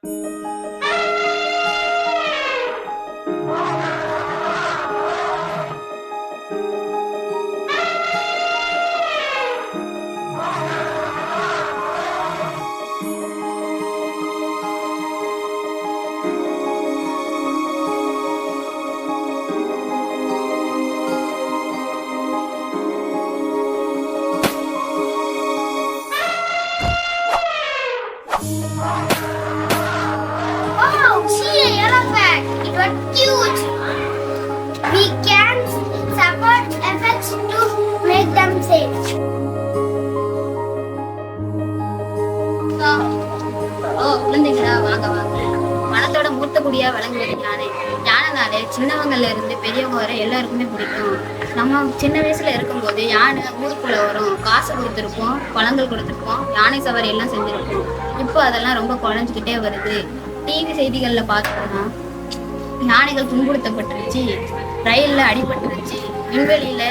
Wow, see an elephant. It was cute. We can support efforts to make them safe. குழந்தைகளா வாங்க வாங்க. வனத்தோட மூத்த குடியா விளங்குவது யானை. யானைனாலே சின்னவங்கள்ல இருந்து பெரியவங்க வரை எல்லாருக்குமே பிடிக்கும். நம்ம சின்ன வயசுல இருக்கும்போது யானை ஊருக்குள்ள வரும், காசு கொடுத்துருப்போம், பழங்கள் கொடுத்துருப்போம், யானை சவாரி எல்லாம் செஞ்சிருப்போம். இப்போ அதெல்லாம் ரொம்ப குறைஞ்சிக்கிட்டே வருது. டிவி செய்திகள்ல பார்த்தோம்னா யானைகள் துன்புறுத்தப்பட்டுருச்சு, ரயில்ல அடிபட்டுருச்சு, விண்வெளியில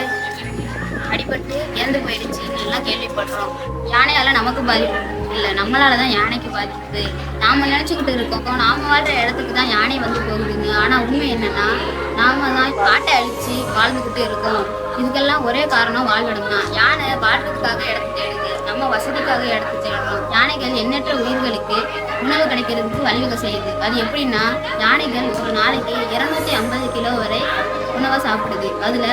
அடிபட்டு இறந்து போயிடுச்சு எல்லாம் கேள்விப்படுறோம். யானையால நமக்கு பாதிப்பு இல்லை, நம்மளாலதான் யானைக்கு பாதிப்பு. நாம நினைச்சுக்கிட்டு இருக்கோம் நாம வாழ்ற இடத்துக்கு தான் யானை வந்து போகுதுங்க. ஆனா உண்மை என்னன்னா நாம தான் காட்டை அழிச்சு வாழ்ந்துகிட்டு இருக்கோம். இதுக்கெல்லாம் ஒரே காரணம் வாழ்விடம் தான். யானை வாழ்றதுக்காக இடத்து தேடுது, நம்ம வசதிக்காக இடத்து தேடுறோம். யானைகள் எண்ணற்ற உயிர்களுக்கு உணவு கிடைக்கிறதுக்கு வழிவகை செய்யுது. அது எப்படின்னா, யானைகள் ஒரு நாளைக்கு 250 கிலோ வரை உணவை சாப்பிடுது. அதுல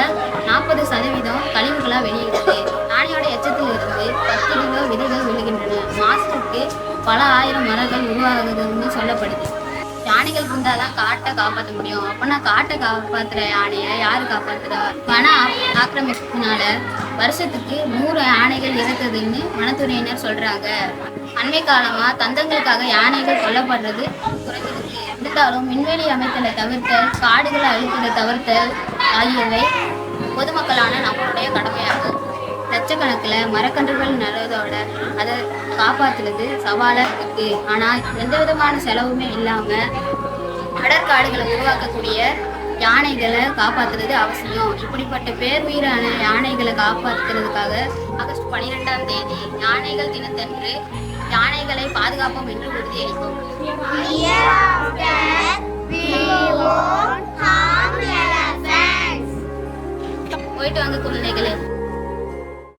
40% கழிவுகளா வெளியிடுது. யானையோட எச்சத்தில் இருந்து 10 கிலோ விதைகள் விழுகின்றன. மாசத்துக்கு பல ஆயிரம் மரங்கள் உருவாகுதுன்னு சொல்லப்படுது. யானைகள் இருந்தாதான் காட்டை காப்பாற்ற முடியும். அப்பனா காட்டை காப்பாத்துற யானையை யாரு காப்பாத்துறா? வன ஆக்கிரமிப்புனால வருஷத்துக்கு 100 யானைகள் இறக்குதுன்னு வனத்துறையினர் சொல்றாங்க. அண்மை காலமா தந்தங்களுக்காக யானைகள் கொல்லப்படுறது குறைஞ்சிருக்கு. இருந்தாலும் விண்வெளி அமைத்தலை தவிர்த்தல், காடுகளை அழித்தலை தவிர்த்தல் ஆகியவை பொதுமக்களான நம்மளுடைய கடமையாகும். லட்சக்கணக்கில் மரக்கன்றுகள் நடுவதோட அதை காப்பாற்றுறது சவாலாக இருக்கு. ஆனால் எந்த விதமான செலவுமே இல்லாமல் அடற்காடுகளை உருவாக்கக்கூடிய யானைகளை காப்பாற்றுறது அவசியம். இப்படிப்பட்ட பேருயிரான யானைகளை காப்பாற்றுறதுக்காக ஆகஸ்ட் 12ஆம் தேதி யானைகள் தினத்தன்று யானைகளை பாதுகாப்போம் என்று உறுதியளிப்போம். போயிட்டு வாங்க குழந்தைகளே.